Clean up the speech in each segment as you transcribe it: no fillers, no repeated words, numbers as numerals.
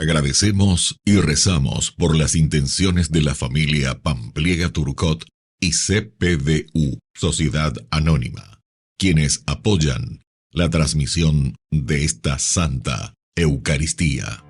Agradecemos y rezamos por las intenciones de la familia Pampliega Turcot y CPDU, Sociedad Anónima, quienes apoyan la transmisión de esta Santa Eucaristía.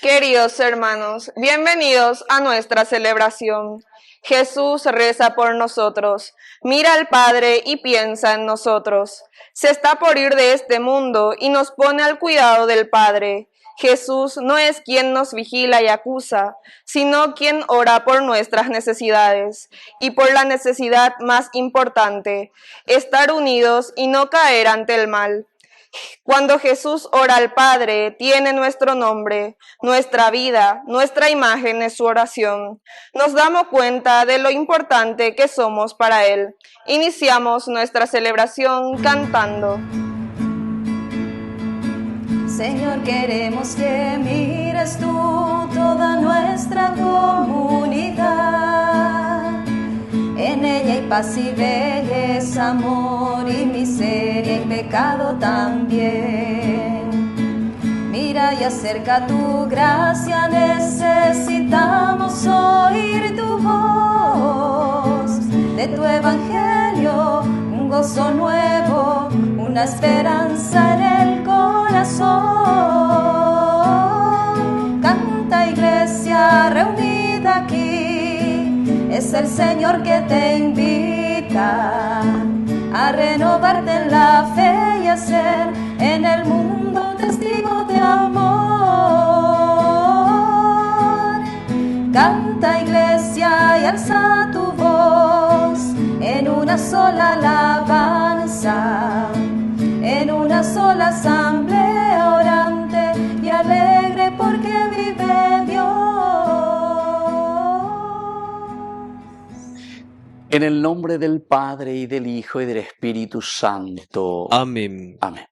Queridos hermanos, bienvenidos a nuestra celebración. Jesús reza por nosotros, mira al Padre y piensa en nosotros. Se está por ir de este mundo y nos pone al cuidado del Padre. Jesús no es quien nos vigila y acusa, sino quien ora por nuestras necesidades y por la necesidad más importante, estar unidos y no caer ante el mal. Cuando Jesús ora al Padre, tiene nuestro nombre, nuestra vida, nuestra imagen en su oración. Nos damos cuenta de lo importante que somos para Él. Iniciamos nuestra celebración cantando. Señor, queremos que mires tú toda nuestra comunidad. En ella hay paz y belleza, amor y miseria y pecado también. Mira y acerca tu gracia, necesitamos oír tu voz. De tu evangelio, un gozo nuevo, una esperanza en el corazón. Canta, iglesia reunida aquí. Es el Señor que te invita a renovarte en la fe y a ser en el mundo testigo de amor. Canta, iglesia, y alza tu voz en una sola alabanza, en una sola asamblea orante y alegre porque vive Dios. En el nombre del Padre, y del Hijo, y del Espíritu Santo. Amén. Amén.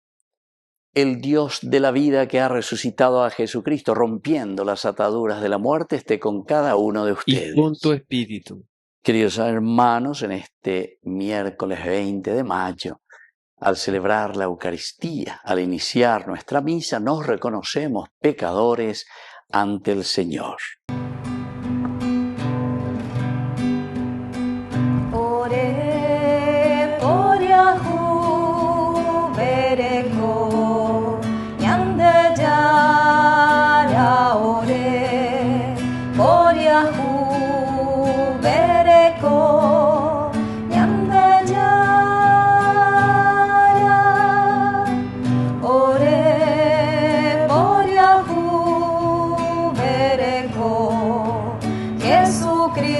El Dios de la vida que ha resucitado a Jesucristo, rompiendo las ataduras de la muerte, esté con cada uno de ustedes. Y con tu espíritu. Queridos hermanos, en este miércoles 20 de mayo, al celebrar la Eucaristía, al iniciar nuestra misa, nos reconocemos pecadores ante el Señor. Ore por Yahu bereko nyande jara. Ore por Yahu bereko nyande jara. Ore por Yahu bereko Jesucristo.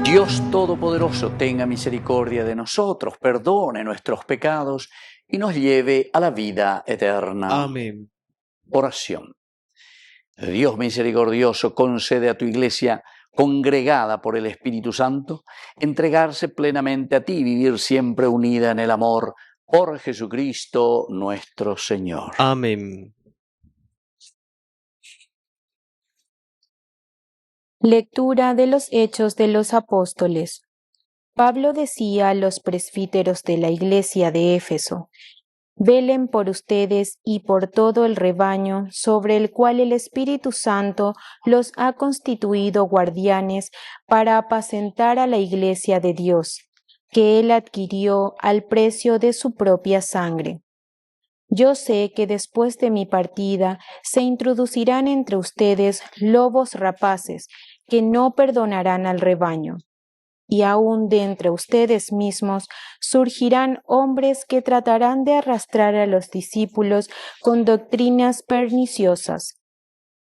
Dios Todopoderoso tenga misericordia de nosotros, perdone nuestros pecados y nos lleve a la vida eterna. Amén. Oración. Dios misericordioso, concede a tu Iglesia, congregada por el Espíritu Santo, entregarse plenamente a ti y vivir siempre unida en el amor, por Jesucristo nuestro Señor. Amén. Lectura de los Hechos de los Apóstoles. Pablo decía a los presbíteros de la iglesia de Éfeso: Velen por ustedes y por todo el rebaño sobre el cual el Espíritu Santo los ha constituido guardianes para apacentar a la iglesia de Dios, que Él adquirió al precio de su propia sangre. Yo sé que después de mi partida se introducirán entre ustedes lobos rapaces que no perdonarán al rebaño. Y aún de entre ustedes mismos surgirán hombres que tratarán de arrastrar a los discípulos con doctrinas perniciosas.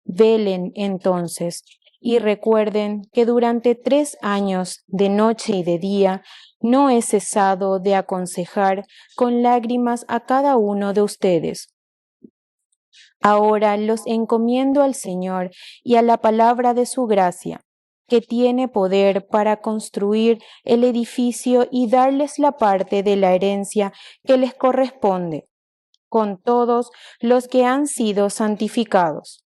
Velen entonces y recuerden que durante 3 años, de noche y de día, no he cesado de aconsejar con lágrimas a cada uno de ustedes. Ahora los encomiendo al Señor y a la palabra de su gracia, que tiene poder para construir el edificio y darles la parte de la herencia que les corresponde, con todos los que han sido santificados.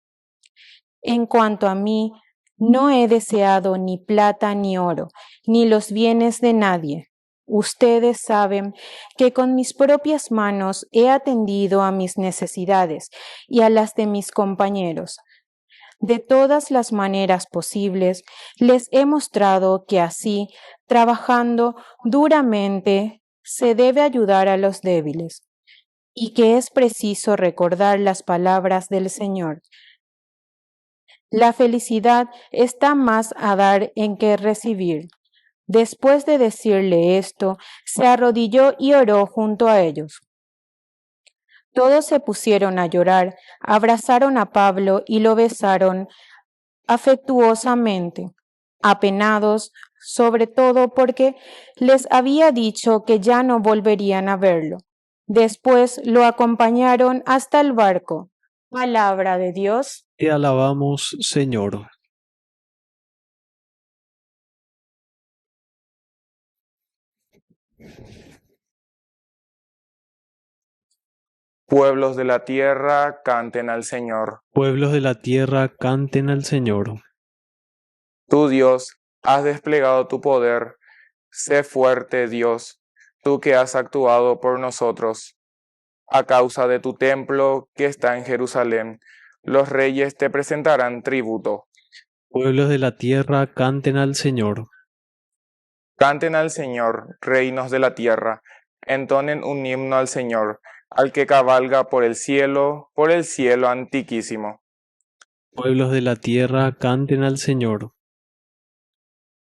En cuanto a mí, no he deseado ni plata ni oro, ni los bienes de nadie. Ustedes saben que con mis propias manos he atendido a mis necesidades y a las de mis compañeros. De todas las maneras posibles, les he mostrado que así, trabajando duramente, se debe ayudar a los débiles, y que es preciso recordar las palabras del Señor. La felicidad está más a dar en que recibir. Después de decirle esto, se arrodilló y oró junto a ellos. Todos se pusieron a llorar, abrazaron a Pablo y lo besaron afectuosamente, apenados, sobre todo porque les había dicho que ya no volverían a verlo. Después lo acompañaron hasta el barco. Palabra de Dios. Te alabamos, Señor. Pueblos de la tierra, canten al Señor. Pueblos de la tierra, canten al Señor. Tú, Dios, has desplegado tu poder. Sé fuerte, Dios, tú que has actuado por nosotros. A causa de tu templo que está en Jerusalén, los reyes te presentarán tributo. Pueblos de la tierra, canten al Señor. Canten al Señor, reinos de la tierra, entonen un himno al Señor, al que cabalga por el cielo antiquísimo. Pueblos de la tierra, canten al Señor.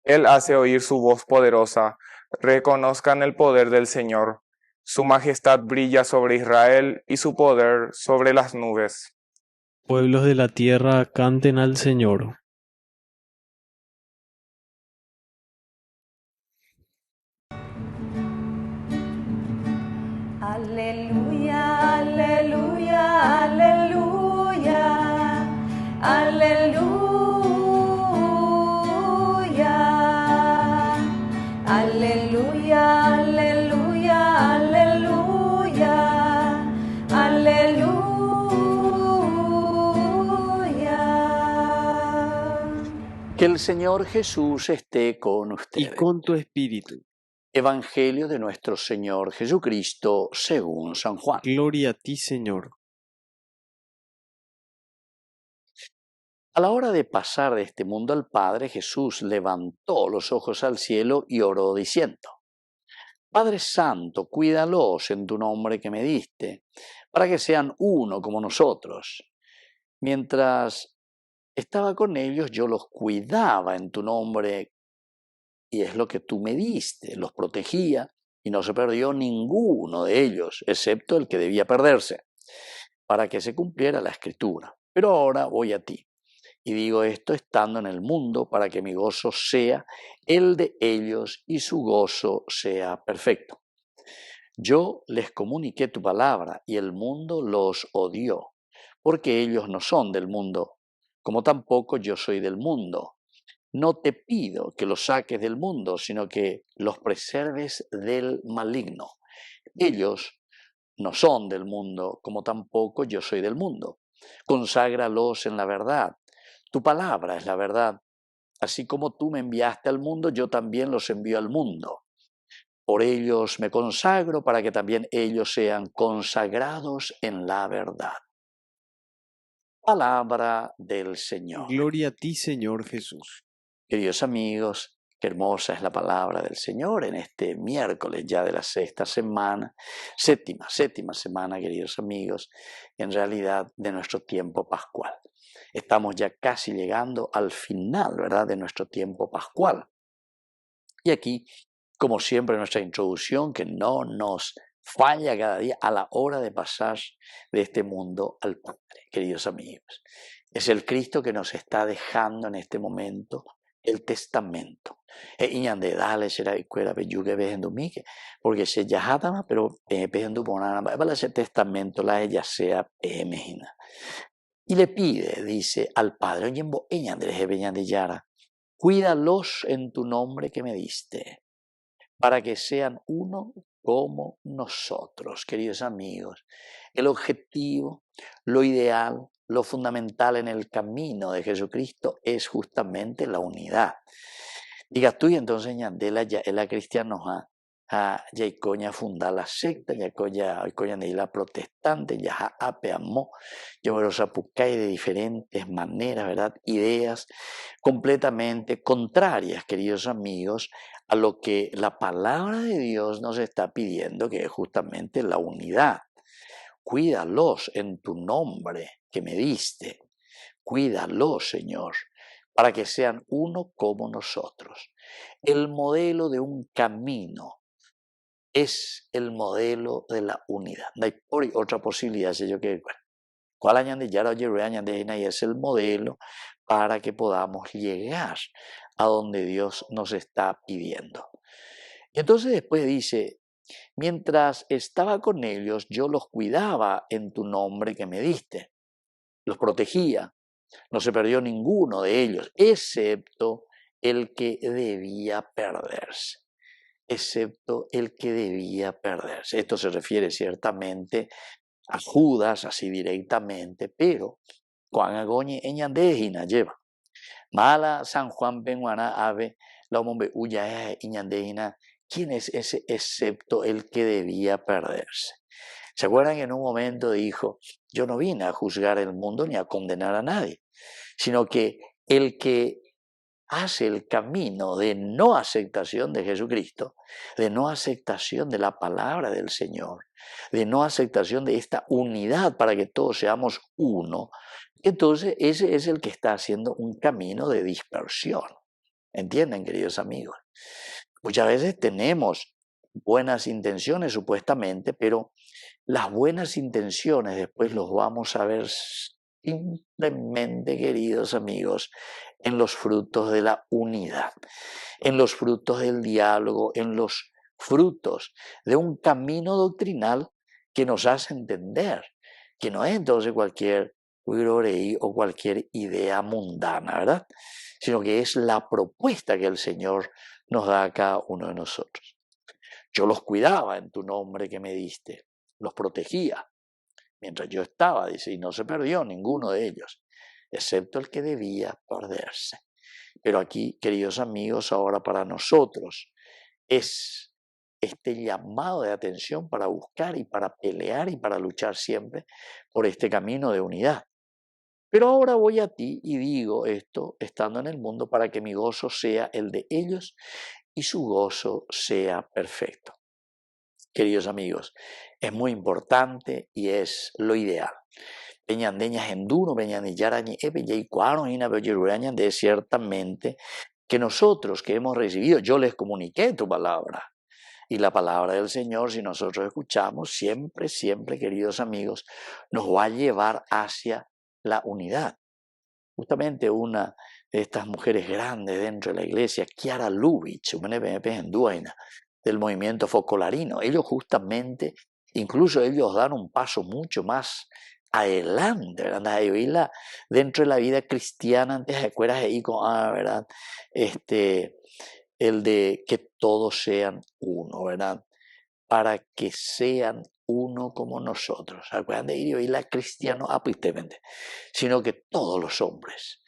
Él hace oír su voz poderosa, reconozcan el poder del Señor. Su majestad brilla sobre Israel y su poder sobre las nubes. Pueblos de la tierra, canten al Señor. Aleluya, aleluya, aleluya, aleluya, aleluya, aleluya, aleluya, aleluya. Que el Señor Jesús esté con Y ustedes. con tu espíritu. Evangelio de nuestro Señor Jesucristo según San Juan. Gloria a ti, Señor. A la hora de pasar de este mundo al Padre, Jesús levantó los ojos al cielo y oró diciendo: Padre Santo, cuídalos en tu nombre que me diste, para que sean uno como nosotros. Mientras estaba con ellos, yo los cuidaba en tu nombre, y es lo que tú me diste, los protegía, y no se perdió ninguno de ellos, excepto el que debía perderse, para que se cumpliera la Escritura. Pero ahora voy a ti, y digo esto estando en el mundo, para que mi gozo sea el de ellos y su gozo sea perfecto. Yo les comuniqué tu palabra, y el mundo los odió, porque ellos no son del mundo, como tampoco yo soy del mundo. No te pido que los saques del mundo, sino que los preserves del maligno. Ellos no son del mundo, como tampoco yo soy del mundo. Conságralos en la verdad. Tu palabra es la verdad. Así como tú me enviaste al mundo, yo también los envío al mundo. Por ellos me consagro para que también ellos sean consagrados en la verdad. Palabra del Señor. Gloria a ti, Señor Jesús. Queridos amigos, qué hermosa es la palabra del Señor en este miércoles ya de la séptima semana, queridos amigos, en realidad de nuestro tiempo pascual. Estamos ya casi llegando al final, ¿verdad?, de nuestro tiempo pascual. Y aquí, como siempre, nuestra introducción, que no nos falla cada día a la hora de pasar de este mundo al Padre, queridos amigos. Es el Cristo que nos está dejando en este momento el testamento. Dale será cuera beyuge behendumique, porque se yajatama, pero behendumonana, para ese testamento la ella sea emejina. Y le pide, dice al Padre, cuídalos en tu nombre que me diste, para que sean uno como nosotros, queridos amigos. El objetivo, lo ideal, lo fundamental en el camino de Jesucristo es justamente la unidad. Diga tú y entonces Ñandela ya la cristiano ya coña fundar la secta, ya coña de la protestante, ya apeamó, yo me los apucay de diferentes maneras, ¿verdad? Ideas completamente contrarias, queridos amigos, a lo que la palabra de Dios nos está pidiendo, que es justamente la unidad. Cuídalos en tu nombre que me diste. Cuídalos, Señor, para que sean uno como nosotros. El modelo de un camino es el modelo de la unidad. No hay otra posibilidad, yo que cuál añade ya y es el modelo para que podamos llegar a donde Dios nos está pidiendo. Y entonces después dice, mientras estaba con ellos, yo los cuidaba en tu nombre que me diste. Los protegía. No se perdió ninguno de ellos, excepto el que debía perderse. Excepto el que debía perderse. Esto se refiere ciertamente a Judas, así directamente, pero Juan Agoñi Eñandejina lleva. Mala San Juan Benguana Ave, la hombre Uya Eñandejina. ¿Quién es ese excepto el que debía perderse? ¿Se acuerdan que en un momento dijo, yo no vine a juzgar el mundo ni a condenar a nadie, sino que el que hace el camino de no aceptación de Jesucristo, de no aceptación de la palabra del Señor, de no aceptación de esta unidad para que todos seamos uno, entonces ese es el que está haciendo un camino de dispersión. ¿Entienden, queridos amigos? Muchas veces tenemos buenas intenciones supuestamente, pero las buenas intenciones después los vamos a ver simplemente, queridos amigos, en los frutos de la unidad, en los frutos del diálogo, en los frutos de un camino doctrinal que nos hace entender que no es entonces cualquier urorei o cualquier idea mundana, ¿verdad? Sino que es la propuesta que el Señor nos da a cada uno de nosotros. Yo los cuidaba en tu nombre que me diste, los protegía mientras yo estaba, dice, y no se perdió ninguno de ellos, excepto el que debía perderse. Pero aquí, queridos amigos, ahora para nosotros es este llamado de atención para buscar y para pelear y para luchar siempre por este camino de unidad. Pero ahora voy a ti y digo esto estando en el mundo para que mi gozo sea el de ellos y su gozo sea perfecto. Queridos amigos, es muy importante y es lo ideal. Ciertamente que nosotros que hemos recibido, yo les comuniqué tu palabra. Y la palabra del Señor, si nosotros escuchamos, siempre, siempre, queridos amigos, nos va a llevar hacia la unidad. Justamente una de estas mujeres grandes dentro de la iglesia, Chiara Lubich, del movimiento focolarino, ellos justamente, incluso ellos dan un paso mucho más adelante, ¿verdad? Dentro de la vida cristiana, antes de acuerdas ahí con, ¿verdad? El de que todos sean uno, ¿verdad? Para que sean uno como nosotros. ¿Acuerdan de ir y la cristiano apistamente? Sino que todos los hombres,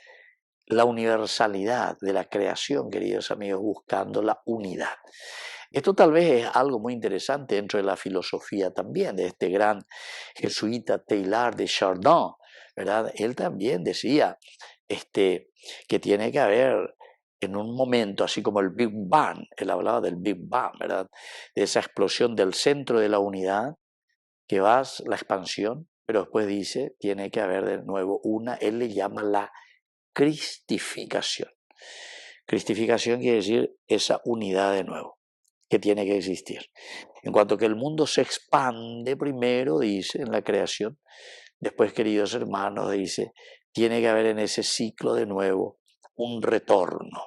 la universalidad de la creación, queridos amigos, buscando la unidad. Esto tal vez es algo muy interesante dentro de la filosofía también, de este gran jesuita Teilhard de Chardin, ¿verdad? Él también decía que tiene que haber en un momento, así como el Big Bang, él hablaba del Big Bang, ¿verdad? De esa explosión del centro de la unidad, que va la expansión, pero después dice, tiene que haber de nuevo él le llama la cristificación. Cristificación quiere decir esa unidad de nuevo, que tiene que existir. En cuanto que el mundo se expande primero, dice, en la creación, después, queridos hermanos, dice, tiene que haber en ese ciclo de nuevo un retorno.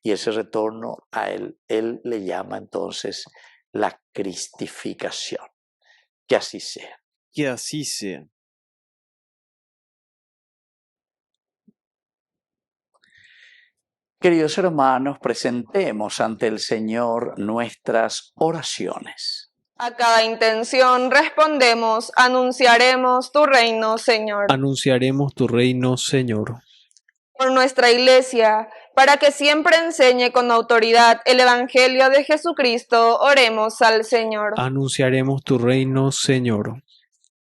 Y ese retorno a él le llama entonces la cristificación. Que así sea. Que así sea. Queridos hermanos, presentemos ante el Señor nuestras oraciones. A cada intención respondemos, anunciaremos tu reino, Señor. Anunciaremos tu reino, Señor. Por nuestra Iglesia, para que siempre enseñe con autoridad el Evangelio de Jesucristo, oremos al Señor. Anunciaremos tu reino, Señor.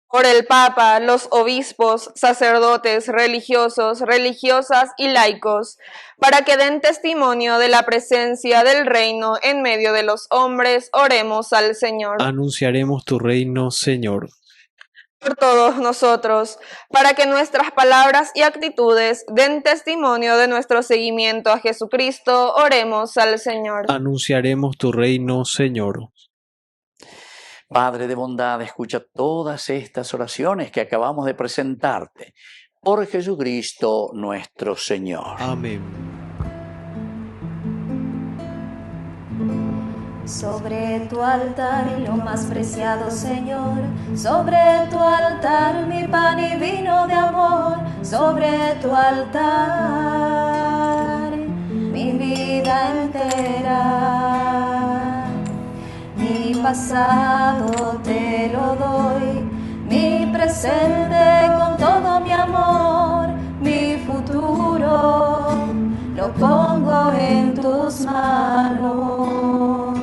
Por el Papa, los obispos, sacerdotes, religiosos, religiosas y laicos, para que den testimonio de la presencia del reino en medio de los hombres, oremos al Señor. Anunciaremos tu reino, Señor. Por todos nosotros, para que nuestras palabras y actitudes den testimonio de nuestro seguimiento a Jesucristo, oremos al Señor. Anunciaremos tu reino, Señor. Padre de bondad, escucha todas estas oraciones que acabamos de presentarte. Por Jesucristo nuestro Señor. Amén. Sobre tu altar y lo más preciado, Señor, sobre tu altar mi pan y vino de amor, sobre tu altar mi vida entera, mi pasado te lo doy, mi presente con todo mi amor, mi futuro lo pongo en tus manos.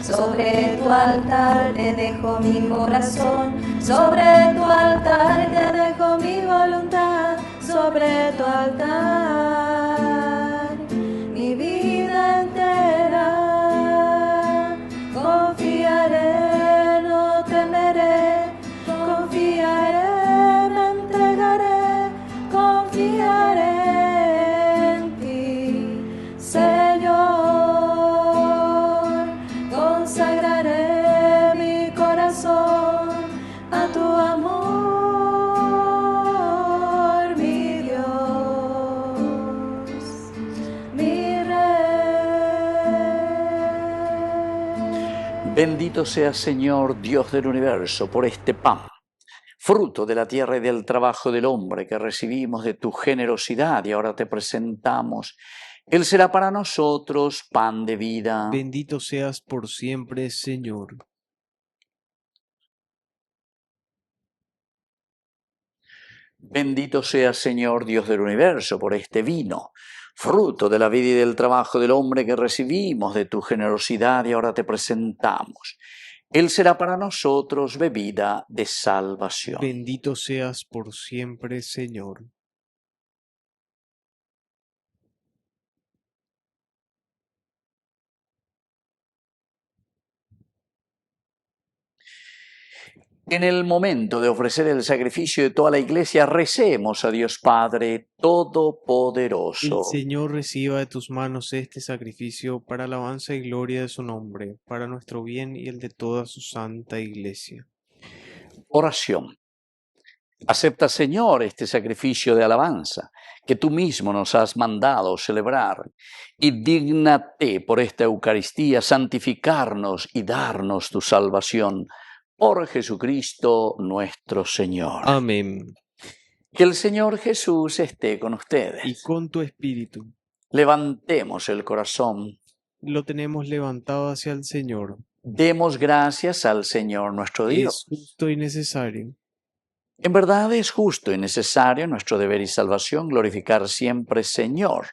Sobre tu altar te dejo mi corazón, sobre tu altar te dejo mi voluntad, sobre tu altar mi vida entera. Confiaré, no temeré, confiaré, me entregaré, confiaré en ti, Señor. Consagraré mi corazón a tu amor, mi Dios, mi Rey. Bendito seas, Señor, Dios del universo, por este pan, fruto de la tierra y del trabajo del hombre que recibimos de tu generosidad y ahora te presentamos. Él será para nosotros pan de vida. Bendito seas por siempre, Señor. Bendito seas, Señor, Dios del universo, por este vino, fruto de la vida y del trabajo del hombre que recibimos de tu generosidad y ahora te presentamos. Él será para nosotros bebida de salvación. Bendito seas por siempre, Señor. En el momento de ofrecer el sacrificio de toda la iglesia, recemos a Dios Padre Todopoderoso. El Señor reciba de tus manos este sacrificio para alabanza y gloria de su nombre, para nuestro bien y el de toda su santa iglesia. Oración. Acepta, Señor, este sacrificio de alabanza que tú mismo nos has mandado celebrar y dígnate por esta Eucaristía santificarnos y darnos tu salvación. Por Jesucristo nuestro Señor. Amén. Que el Señor Jesús esté con ustedes. Y con tu espíritu. Levantemos el corazón. Lo tenemos levantado hacia el Señor. Demos gracias al Señor nuestro Dios. Es justo y necesario. En verdad es justo y necesario nuestro deber y salvación glorificar siempre Señor,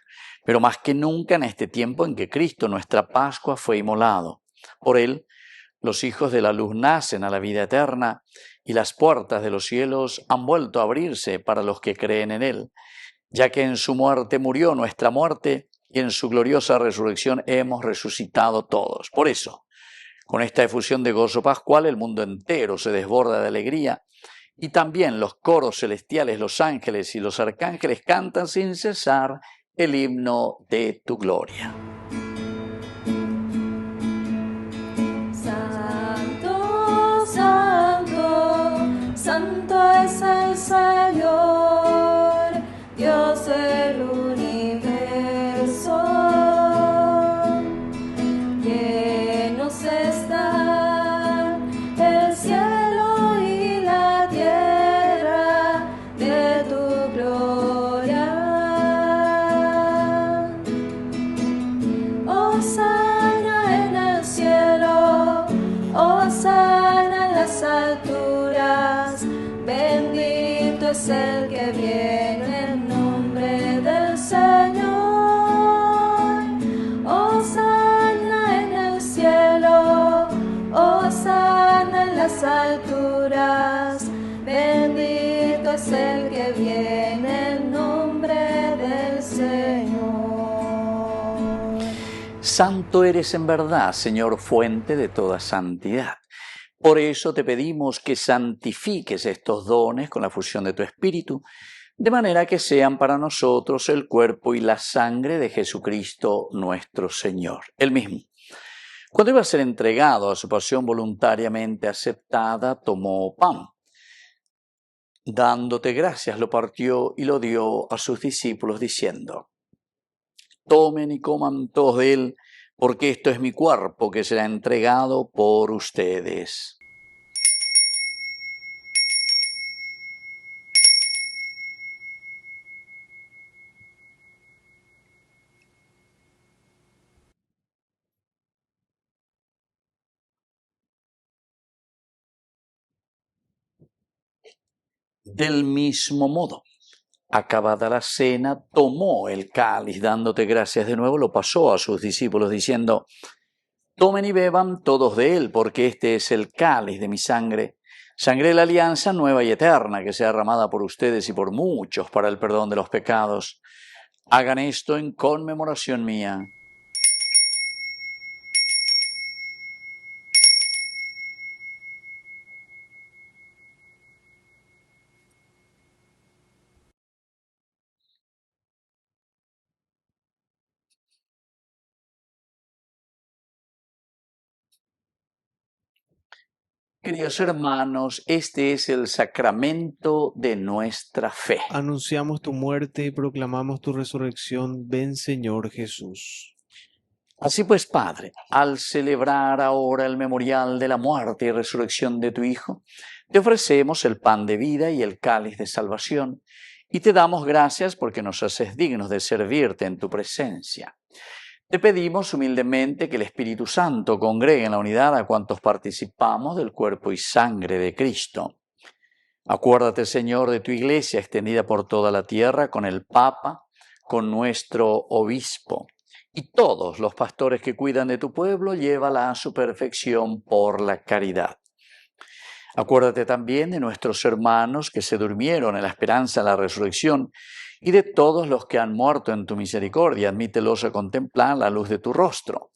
pero más que nunca en este tiempo en que Cristo, nuestra Pascua, fue inmolado. Por él, los hijos de la luz nacen a la vida eterna, y las puertas de los cielos han vuelto a abrirse para los que creen en él, ya que en su muerte murió nuestra muerte, y en su gloriosa resurrección hemos resucitado todos. Por eso, con esta efusión de gozo pascual, el mundo entero se desborda de alegría, y también los coros celestiales, los ángeles y los arcángeles cantan sin cesar el himno de tu gloria. Santo, santo, santo es el Señor, Dios del universo. Llenos están el cielo y la tierra de tu gloria. Hosana en el cielo, hosana en las alturas, bendito es el que viene en nombre del Señor. Hosana en el cielo, hosana en las alturas, bendito es el que viene en nombre del Señor. Santo eres en verdad, Señor, fuente de toda santidad. Por eso te pedimos que santifiques estos dones con la fusión de tu Espíritu, de manera que sean para nosotros el cuerpo y la sangre de Jesucristo nuestro Señor. Él mismo, cuando iba a ser entregado a su pasión voluntariamente aceptada, tomó pan. Dándote gracias, lo partió y lo dio a sus discípulos, diciendo: tomen y coman todos de él, porque esto es mi cuerpo que será entregado por ustedes. Del mismo modo, acabada la cena, tomó el cáliz, dándote gracias de nuevo, lo pasó a sus discípulos, diciendo: tomen y beban todos de él, porque este es el cáliz de mi sangre, sangre de la alianza nueva y eterna, que sea derramada por ustedes y por muchos para el perdón de los pecados. Hagan esto en conmemoración mía. Queridos hermanos, este es el sacramento de nuestra fe. Anunciamos tu muerte y proclamamos tu resurrección. Ven, Señor Jesús. Así pues, Padre, al celebrar ahora el memorial de la muerte y resurrección de tu Hijo, te ofrecemos el pan de vida y el cáliz de salvación, y te damos gracias porque nos haces dignos de servirte en tu presencia. Te pedimos humildemente que el Espíritu Santo congregue en la unidad a cuantos participamos del cuerpo y sangre de Cristo. Acuérdate, Señor, de tu Iglesia extendida por toda la tierra, con el Papa, con nuestro Obispo, y todos los pastores que cuidan de tu pueblo, llévala a su perfección por la caridad. Acuérdate también de nuestros hermanos que se durmieron en la esperanza de la resurrección, y de todos los que han muerto en tu misericordia. Admítelos a contemplar la luz de tu rostro.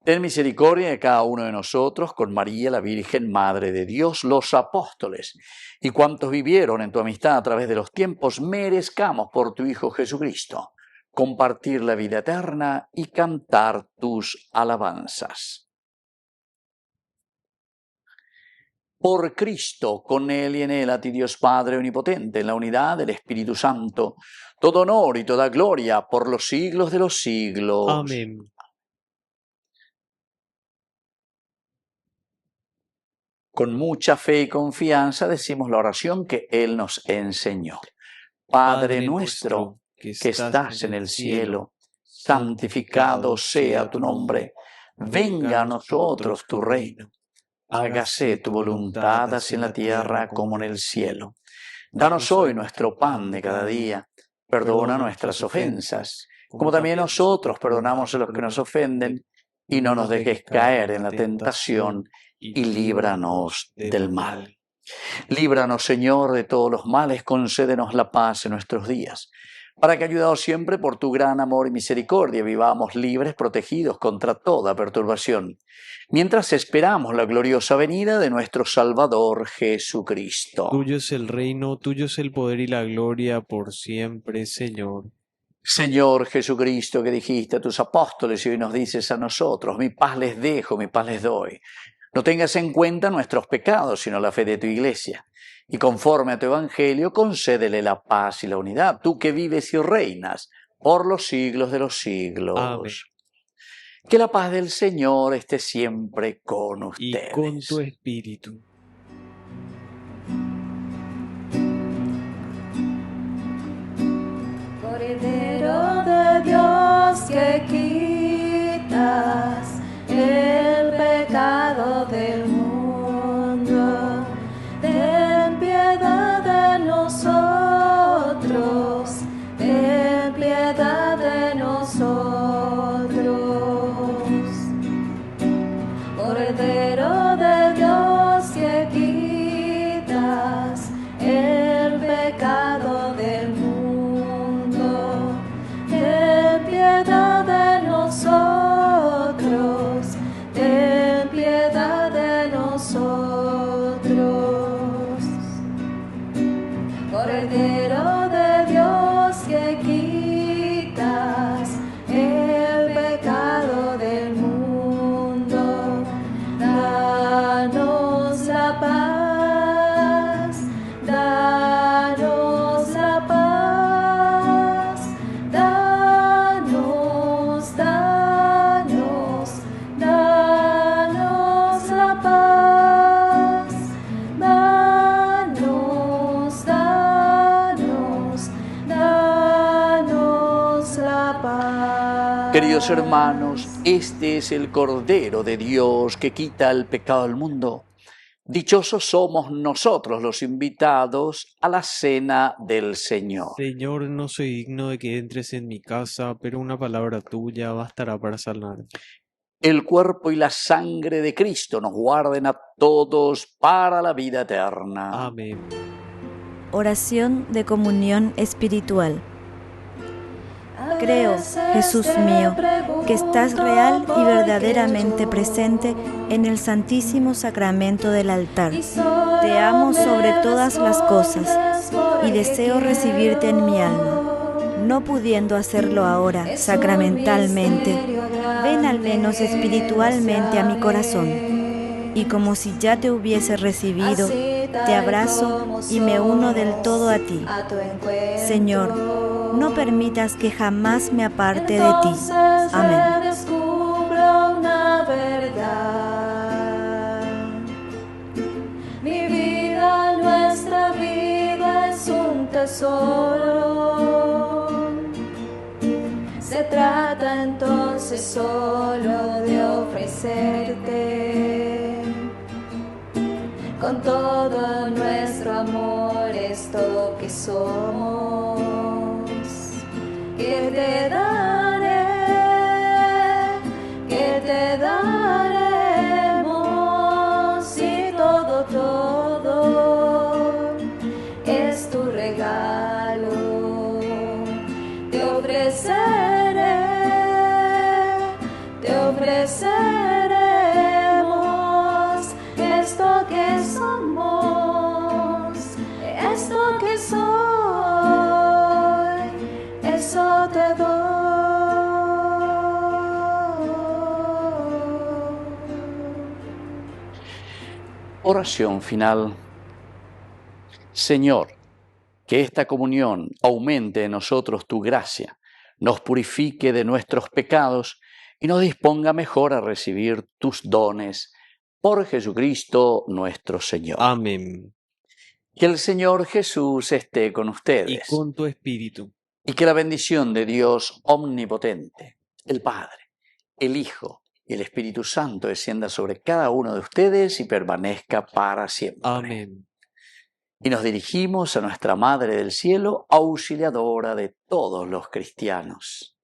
Ten misericordia de cada uno de nosotros, con María, la Virgen, Madre de Dios, los apóstoles, y cuantos vivieron en tu amistad a través de los tiempos, merezcamos por tu Hijo Jesucristo compartir la vida eterna y cantar tus alabanzas. Por Cristo, con Él y en Él, a ti Dios Padre Omnipotente, en la unidad del Espíritu Santo, todo honor y toda gloria por los siglos de los siglos. Amén. Con mucha fe y confianza decimos la oración que Él nos enseñó. Padre nuestro, que estás en el cielo, santificado sea tu nombre. Venga a nosotros tu reino. Hágase tu voluntad así en la tierra como en el cielo. Danos hoy nuestro pan de cada día. Perdona nuestras ofensas, como también nosotros perdonamos a los que nos ofenden. y no nos dejes caer en la tentación, y líbranos del mal. Líbranos, Señor, de todos los males, concédenos la paz en nuestros días, para que, ayudados siempre por tu gran amor y misericordia, vivamos libres, protegidos contra toda perturbación, mientras esperamos la gloriosa venida de nuestro Salvador Jesucristo. Tuyo es el reino, tuyo es el poder y la gloria por siempre, Señor. Señor Jesucristo, que dijiste a tus apóstoles y hoy nos dices a nosotros: mi paz les dejo, mi paz les doy. No tengas en cuenta nuestros pecados, sino la fe de tu Iglesia. Y conforme a tu Evangelio, concédele la paz y la unidad, tú que vives y reinas por los siglos de los siglos. Amén. Que la paz del Señor esté siempre con ustedes. Y con tu espíritu. Cordero de Dios, que quitas el pecado del mundo, ten piedad de nosotros, ten piedad de nosotros. Cordero de Dios, que quitas el pecado del mundo, ten piedad de nosotros, ten piedad de nosotros. Cordero de Dios, que quitas el pecado del mundo, danos la paz, danos la paz, danos, danos, danos la paz, danos, danos, danos la paz. Queridos hermanos, este es el Cordero de Dios que quita el pecado del mundo. Dichosos somos nosotros los invitados a la cena del Señor. Señor, no soy digno de que entres en mi casa, pero una palabra tuya bastará para sanarme. El cuerpo y la sangre de Cristo nos guarden a todos para la vida eterna. Amén. Oración de comunión espiritual. Creo, Jesús mío, que estás real y verdaderamente presente en el Santísimo Sacramento del altar. Te amo sobre todas las cosas y deseo recibirte en mi alma. No pudiendo hacerlo ahora sacramentalmente, ven al menos espiritualmente a mi corazón. Y como si ya te hubiese recibido, te abrazo y me uno del todo a ti. Señor, no permitas que jamás me aparte de ti. Amén. Descubro una verdad. Mi vida, nuestra vida es un tesoro. Se trata entonces solo de ofrecerte con todo nuestro amor esto que somos. Que te daremos y todo es tu regalo. Te ofreceremos esto que somos, esto que soy, eso te doy. Oración final. Señor, que esta comunión aumente en nosotros tu gracia, nos purifique de nuestros pecados y nos disponga mejor a recibir tus dones. Por Jesucristo nuestro Señor. Amén. Que el Señor Jesús esté con Y ustedes. con tu espíritu. Y que la bendición de Dios omnipotente, el Padre, el Hijo y el Espíritu Santo descienda sobre cada uno de ustedes y permanezca para siempre. Amén. Y nos dirigimos a nuestra Madre del Cielo, auxiliadora de todos los cristianos.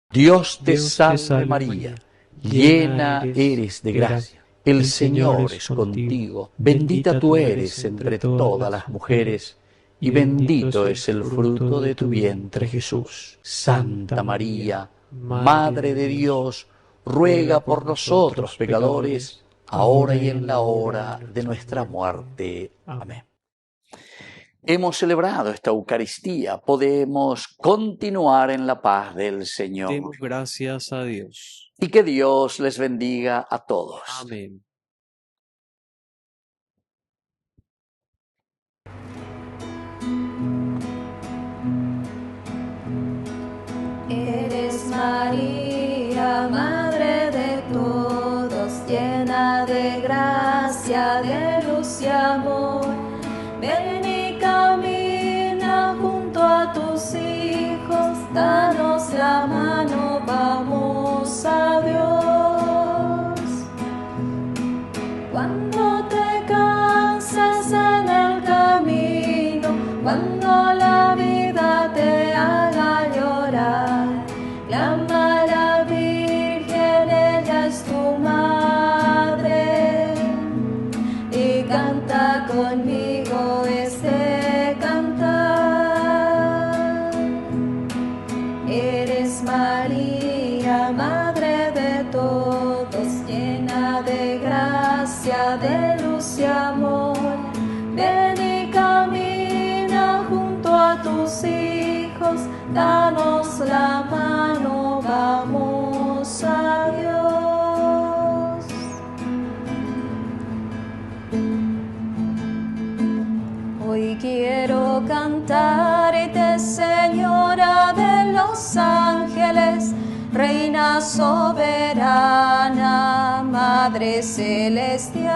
Dios te salve María, llena eres de gracia. El Señor es contigo. Bendita tú eres entre todas las mujeres, y bendito es el fruto de tu vientre, Jesús. Santa María, Madre de Dios, ruega por nosotros pecadores, ahora y en la hora de nuestra muerte. Amén. Hemos celebrado esta Eucaristía, podemos continuar en la paz del Señor. Demos gracias a Dios. Y que Dios les bendiga a todos. Amén. Eres María, Madre de todos, llena de gracia, de luz y amor. Ven y camina junto a tus hijos, danos la mano, vamos a Dios. Cuando te cansas en el camino, cuando la vida te haga llorar, clama a la Virgen, ella es tu madre, y canta conmigo este cantar. Eres María, Madre de todos, llena de gracia, de luz y amor. Ven y camina junto a tus hijos, danos la mano, vamos a Dios. Hoy quiero cantarte, Señora de los ángeles, Reina soberana, Madre celestial.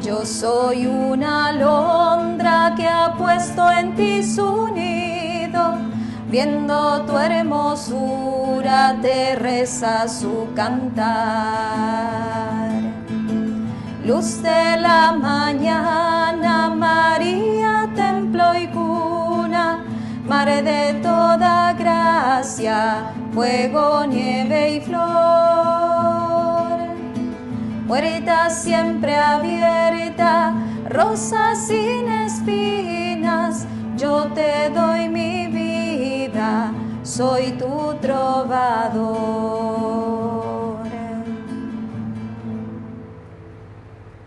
Yo soy una alondra que ha puesto en ti su nido, viendo tu hermosura te reza su cantar. Luz de la mañana, María, templo y cuna, Madre de toda gracia, fuego, nieve y flor. Puerta siempre abierta, rosa sin espinas, yo te doy mi vida, soy tu trovador.